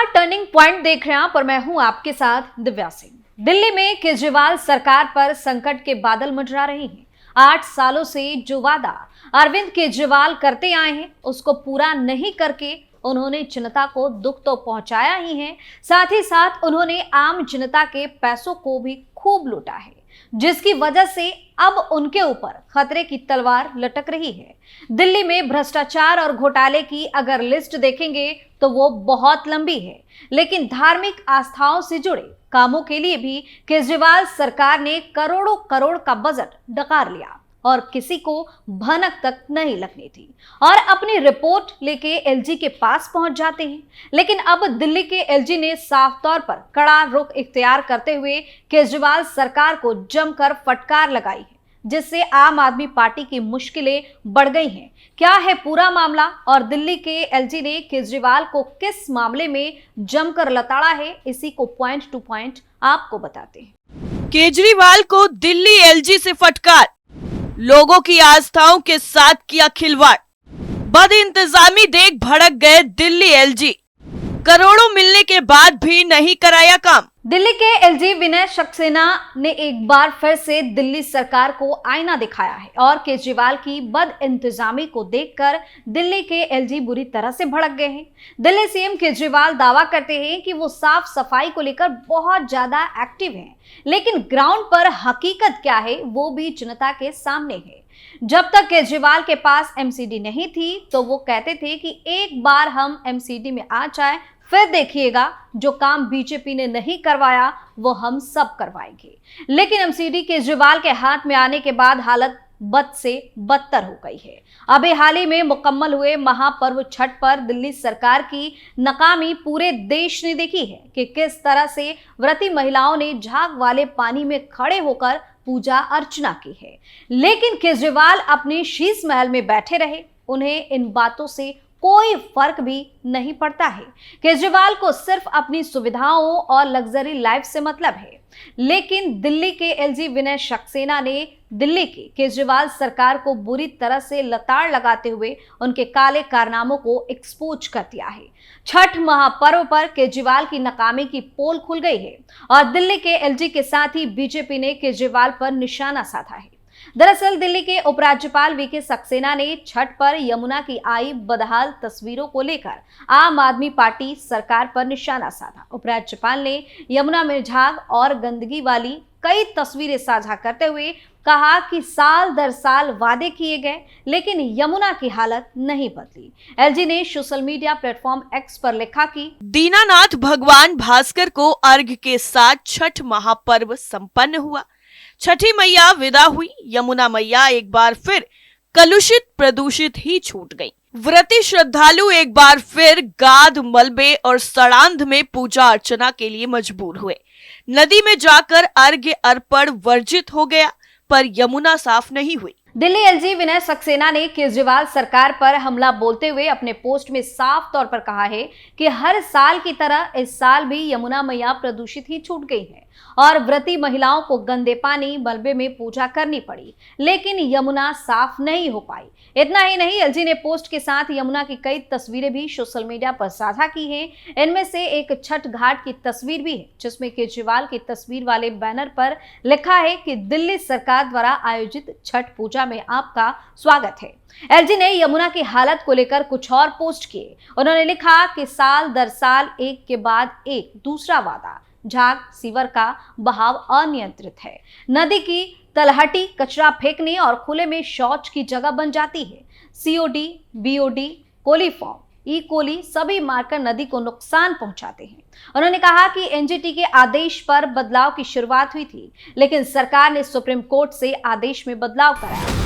नमस्कार, turning point देख रहे हैं आप और मैं हूं आपके साथ दिव्या सिंह। दिल्ली में केजरीवाल सरकार पर संकट के बादल मंडरा रहे हैं। 8 सालों से जो वादा अरविंद केजरीवाल करते आए हैं उसको पूरा नहीं करके उन्होंने जनता को दुख तो पहुंचाया ही है, साथ ही साथ उन्होंने आम जनता के पैसों को भी खूब लूटा है, जिसकी वजह से अब उनके ऊपर खतरे की तलवार लटक रही है। दिल्ली में भ्रष्टाचार और घोटाले की अगर लिस्ट देखेंगे तो वो बहुत लंबी है, लेकिन धार्मिक आस्थाओं से जुड़े कामों के लिए भी केजरीवाल सरकार ने करोड़ों करोड़ का बजट डकार लिया और किसी को भनक तक नहीं लगनी थी और अपनी रिपोर्ट लेके एलजी के पास पहुंच जाते हैं। लेकिन अब दिल्ली के एलजी ने साफ तौर पर कड़ा रुख इख्तियार करते हुए केजरीवाल सरकार को जमकर फटकार लगाई है, जिससे आम आदमी पार्टी की मुश्किलें बढ़ गई हैं। क्या है पूरा मामला और दिल्ली के एलजी ने केजरीवाल को किस मामले में जमकर लताड़ा है, इसी को पॉइंट टू पॉइंट आपको बताते हैं। केजरीवाल को दिल्ली एलजी से फटकार, लोगों की आस्थाओं के साथ किया खिलवाड़, बदइंतजामी देख भड़क गए दिल्ली एलजी, करोड़ों मिलने के बाद भी नहीं कराया काम। दिल्ली के एलजी विनय सक्सेना ने एक बार फिर से दिल्ली सरकार को आईना दिखाया है और केजरीवाल की बदइंतजामी को देखकर दिल्ली के एलजी बुरी तरह से भड़क गए हैं। दिल्ली सीएम केजरीवाल दावा करते हैं कि वो साफ सफाई को लेकर बहुत ज्यादा एक्टिव हैं, लेकिन ग्राउंड पर हकीकत क्या है वो भी जनता के सामने है। जब तक केजरीवाल के पास एमसीडी नहीं थी तो वो कहते थे कि एक बार हम एमसीडी में आ जाए फिर देखिएगा, जो काम बीजेपी ने नहीं करवाया वो हम सब करवाएंगे। लेकिन एमसीडी केजरीवाल के हाथ में आने के बाद हालत बद से बदतर हो गई है। अभी हाल ही में मुकम्मल हुए महापर्व छठ पर दिल्ली सरकार की नाकामी पूरे देश ने देखी है कि किस तरह से व्रती महिलाओं ने झाग वाले पानी में खड़े होकर पूजा अर्चना की है, लेकिन केजरीवाल अपने शीश महल में बैठे रहे। उन्हें इन बातों से कोई फर्क भी नहीं पड़ता है। केजरीवाल को सिर्फ अपनी सुविधाओं और लग्जरी लाइफ से मतलब है। लेकिन दिल्ली के एलजी विनय सक्सेना ने दिल्ली की केजरीवाल सरकार को बुरी तरह से लताड़ लगाते हुए उनके काले कारनामों को एक्सपोज कर दिया है। छठ महापर्व पर केजरीवाल की नाकामी की पोल खुल गई है और दिल्ली के एलजी के साथ ही बीजेपी ने केजरीवाल पर निशाना साधा है। दरअसल दिल्ली के उपराज्यपाल वीके सक्सेना ने छठ पर यमुना की आई बदहाल तस्वीरों को लेकर आम आदमी पार्टी सरकार पर निशाना साधा। उपराज्यपाल ने यमुना में झाग और गंदगी वाली कई तस्वीरें साझा करते हुए कहा कि साल दर साल वादे किए गए, लेकिन यमुना की हालत नहीं बदली। एलजी ने सोशल मीडिया प्लेटफॉर्म एक्स पर लिखा कि दीनानाथ भगवान भास्कर को अर्घ्य के साथ छठ महापर्व संपन्न हुआ। छठी मैया विदा हुई, यमुना मैया एक बार फिर कलुषित प्रदूषित ही छूट गई। व्रती श्रद्धालु एक बार फिर गाद, मलबे और सड़ांध में पूजा अर्चना के लिए मजबूर हुए। नदी में जाकर अर्घ्य अर्पण वर्जित हो गया, पर यमुना साफ नहीं हुई। दिल्ली एलजी विनय सक्सेना ने केजरीवाल सरकार पर हमला बोलते हुए अपने पोस्ट में साफ तौर पर कहा है कि हर साल की तरह इस साल भी यमुना मैया प्रदूषित ही छूट गई है और व्रती महिलाओं को गंदे पानी मलबे में पूजा करनी पड़ी, लेकिन यमुना साफ नहीं हो पाई। इतना ही नहीं, एलजी ने पोस्ट के साथ यमुना की कई तस्वीरें भी सोशल मीडिया पर साझा की हैं। इनमें से एक छठ घाट की तस्वीर भी है, जिसमें केजरीवाल की तस्वीर वाले बैनर पर लिखा है कि दिल्ली सरकार द्वारा आयोजित छठ पूजा में आपका स्वागत है। एलजी ने यमुना की हालत को लेकर कुछ और पोस्ट किए। उन्होंने लिखा कि साल दर साल एक के बाद एक दूसरा वादा, झाग सीवर का बहाव अनियंत्रित है, नदी की तलहटी कचरा फेंकने और खुले में शौच की जगह बन जाती है। सीओडी, बीओडी, कोलीफॉर्म, ई कोली सभी मारकर नदी को नुकसान पहुंचाते हैं। उन्होंने कहा कि एनजीटी के आदेश पर बदलाव की शुरुआत हुई थी, लेकिन सरकार ने सुप्रीम कोर्ट से आदेश में बदलाव कराया।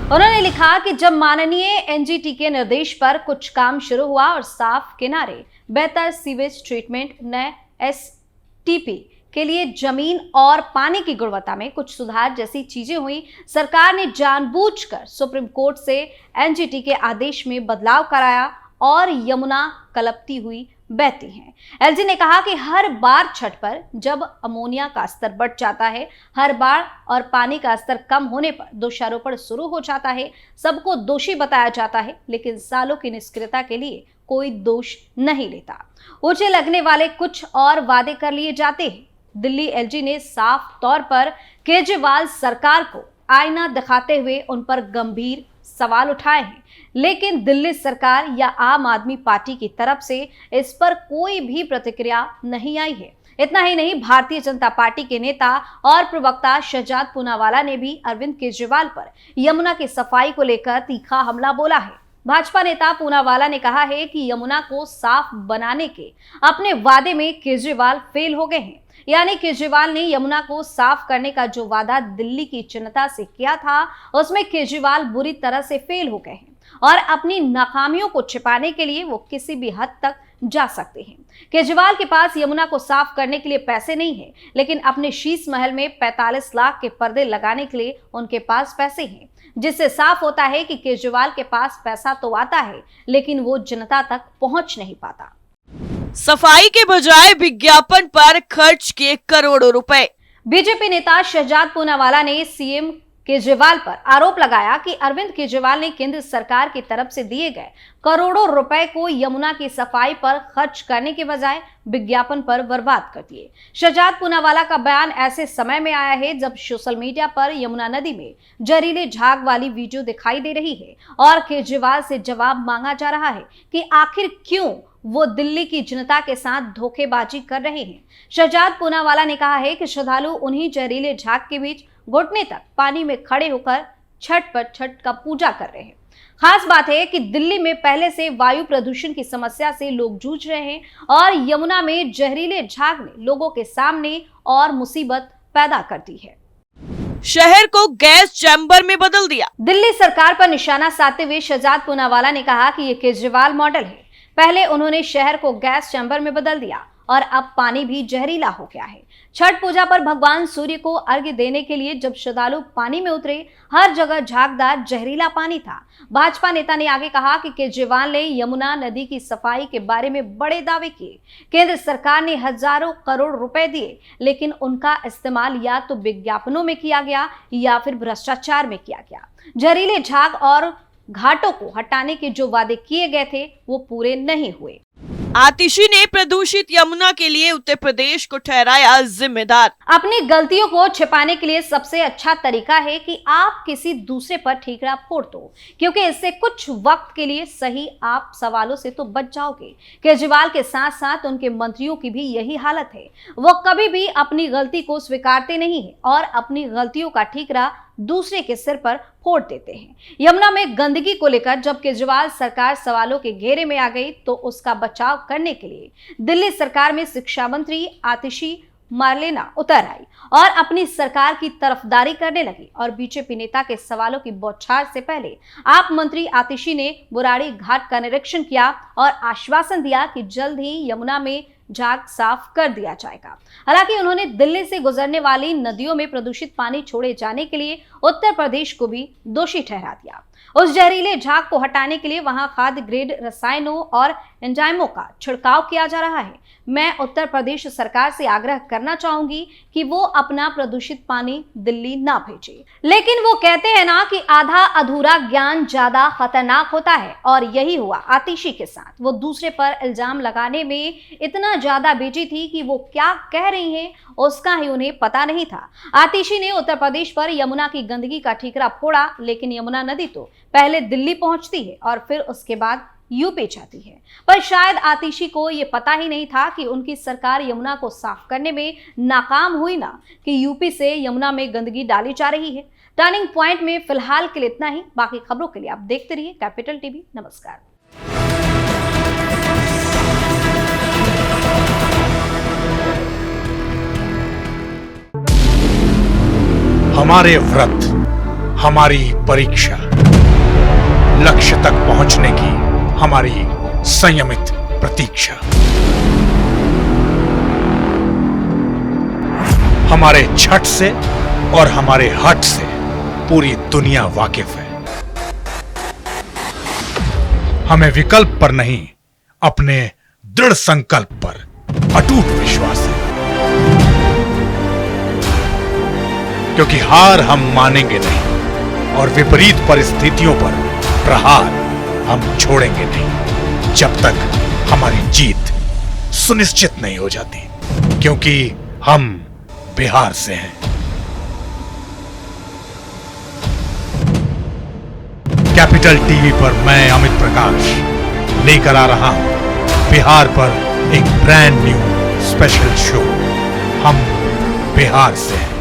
उन्होंने लिखा कि जब माननीय एनजीटी के निर्देश पर कुछ काम शुरू हुआ और साफ किनारे, बेहतर सीवेज ट्रीटमेंट, नए एसटीपी के लिए जमीन और पानी की गुणवत्ता में कुछ सुधार जैसी चीजें हुई, सरकार ने जानबूझकर सुप्रीम कोर्ट से एनजीटी के आदेश में बदलाव कराया और यमुना कलपती हुई बहती हैं। एलजी ने कहा कि हर बार छठ पर जब अमोनिया का स्तर बढ़ जाता है, हर बार और पानी का स्तर कम होने पर दोषारोपण शुरू हो जाता है, सबको दोषी बताया जाता है, लेकिन सालों की निष्क्रियता के लिए कोई दोष नहीं लेता। ऊंचे लगने वाले कुछ और वादे कर लिए जाते हैं। दिल्ली एलजी ने साफ तौर पर केजरीवाल सरकार को आईना दिखाते हुए उन पर गंभीर सवाल उठाए हैं, लेकिन दिल्ली सरकार या आम आदमी पार्टी की तरफ से इस पर कोई भी प्रतिक्रिया नहीं आई है। इतना ही नहीं, भारतीय जनता पार्टी के नेता और प्रवक्ता शहजाद पूनावाला ने भी अरविंद केजरीवाल पर यमुना की सफाई को लेकर तीखा हमला बोला है। भाजपा नेता पूनावाला ने कहा है कि यमुना को साफ बनाने के अपने वादे में केजरीवाल फेल हो गए हैं। यानी केजरीवाल ने यमुना को साफ करने का जो वादा दिल्ली की जनता से किया था, उसमें केजरीवाल बुरी तरह से फेल हो गए हैं और अपनी नाकामियों को छिपाने के लिए वो किसी भी हद तक जा सकते हैं। केजरीवाल के पास यमुना को साफ करने के लिए पैसे नहीं है, लेकिन अपने शीश महल में 45 लाख के पर्दे लगाने के लिए उनके पास पैसे हैं, जिससे साफ होता है कि केजरीवाल के पास पैसा तो आता है, लेकिन वो जनता तक पहुंच नहीं पाता। सफाई के बजाय विज्ञापन पर खर्च किए करोड़ों रुपए। बीजेपी नेता शहजाद पूनावाला ने सीएम केजरीवाल पर आरोप लगाया कि अरविंद केजरीवाल ने केंद्र सरकार की तरफ से दिए गए करोड़ों रुपए को यमुना की सफाई पर खर्च करने के बजाय विज्ञापन पर बर्बाद कर दिए। शहजाद पूनावाला का बयान ऐसे समय में आया है जब सोशल मीडिया पर यमुना नदी में जहरीले झाग वाली वीडियो दिखाई दे रही है और केजरीवाल से जवाब मांगा जा रहा है कि आखिर क्यों वो दिल्ली की जनता के साथ धोखेबाजी कर रहे हैं। शहजाद पूनावाला ने कहा है कि श्रद्धालु उन्हीं जहरीले झाग के बीच घुटने तक पानी में खड़े होकर छठ पर छठ का पूजा कर रहे हैं। खास बात है कि दिल्ली में पहले से वायु प्रदूषण की समस्या से लोग जूझ रहे हैं और यमुना में जहरीले झाग ने लोगों के सामने और मुसीबत पैदा कर दी है। शहर को गैस चैम्बर में बदल दिया। दिल्ली सरकार पर निशाना साधते हुए शहजाद पूनावाला ने कहा कि ये केजरीवाल मॉडल है। पहले उन्होंने शहर को गैस चैम्बर में बदल दिया और अब पानी भी जहरीला हो गया है। छठ पूजा पर भगवान सूर्य को अर्घ्य देने के लिए जब श्रद्धालु पानी में उतरे, हर जगह झागदार जहरीला पानी था। भाजपा नेता ने आगे कहा कि केजरीवाल ने यमुना नदी की सफाई के बारे में बड़े दावे किए। केंद्र सरकार ने हजारों करोड़ रुपए दिए, लेकिन उनका इस्तेमाल या तो विज्ञापनों में किया गया या फिर भ्रष्टाचार में किया गया। जहरीले झाग और घाटों को हटाने के जो वादे किए गए थे वो पूरे नहीं हुए। आतिशी ने प्रदूषित यमुना के लिए उत्तर प्रदेश को ठहराया जिम्मेदार। अपनी गलतियों को छिपाने के लिए सबसे अच्छा तरीका है कि आप किसी दूसरे पर ठीकरा फोड़ दो, क्योंकि इससे कुछ वक्त के लिए सही आप सवालों से तो बच जाओगे। केजरीवाल के साथ साथ उनके मंत्रियों की भी यही हालत है। वो कभी भी अपनी गलती को स्वीकारते नहीं है और अपनी गलतियों का ठीकरा दूसरे के सिर पर फोड़ देते हैं। यमुना में गंदगी को लेकर जब केजरीवाल सरकार सवालों के घेरे में आ गई तो उसका बचाव करने के लिए दिल्ली सरकार में शिक्षा मंत्री आतिशी मार्लेना उतर आई और अपनी सरकार की तरफदारी करने लगी और बीजेपी नेता के सवालों की बौछार से पहले आप मंत्री आतिशी ने बुराड़ी घाट का निरीक्षण किया और आश्वासन दिया कि जल्द ही यमुना में झाग साफ कर दिया जाएगा। हालांकि उन्होंने दिल्ली से गुजरने वाली नदियों में प्रदूषित पानी छोड़े जाने के लिए उत्तर प्रदेश को भी दोषी ठहरा दिया। उस जहरीले झाग को हटाने के लिए वहां खाद्य ग्रेड रसायनों और एंजाइमों का छिड़काव किया जा रहा है। मैं उत्तर प्रदेश सरकार से आग्रह करना चाहूंगी कि वो अपना प्रदूषित पानी दिल्ली ना भेजे। लेकिन वो कहते हैं ना कि आधा अधूरा ज्ञान ज्यादा खतरनाक होता है, और यही हुआ आतिशी के साथ। वो दूसरे पर इल्जाम लगाने में इतना ज्यादा बिजी थी कि वो क्या कह रही हैं उसका ही उन्हें पता नहीं था। आतिशी ने उत्तर प्रदेश पर यमुना की गंदगी का ठीकरा फोड़ा, लेकिन यमुना नदी तो पहले दिल्ली पहुंचती है और फिर उसके बाद यूपी जाती है। पर शायद आतिशी को यह पता ही नहीं था कि उनकी सरकार यमुना को साफ करने में नाकाम हुई ना कि यूपी से यमुना में गंदगी डाली जा रही है। टर्निंग पॉइंट में फिलहाल के लिए इतना ही। बाकी खबरों के लिए आप देखते रहिए कैपिटल टीवी। नमस्कार। हमारे व्रत, हमारी परीक्षा, लक्ष्य तक पहुंचने की हमारी संयमित प्रतीक्षा। हमारे छठ से और हमारे हठ से पूरी दुनिया वाकिफ है। हमें विकल्प पर नहीं, अपने दृढ़ संकल्प पर अटूट विश्वास है, क्योंकि हार हम मानेंगे नहीं और विपरीत परिस्थितियों पर प्रहार हम छोड़ेंगे नहीं। जब तक हमारी जीत सुनिश्चित नहीं हो जाती, क्योंकि हम बिहार से हैं। कैपिटल टीवी पर मैं अमित प्रकाश लेकर आ रहा हूं बिहार पर एक ब्रांड न्यू स्पेशल शो। हम बिहार से हैं।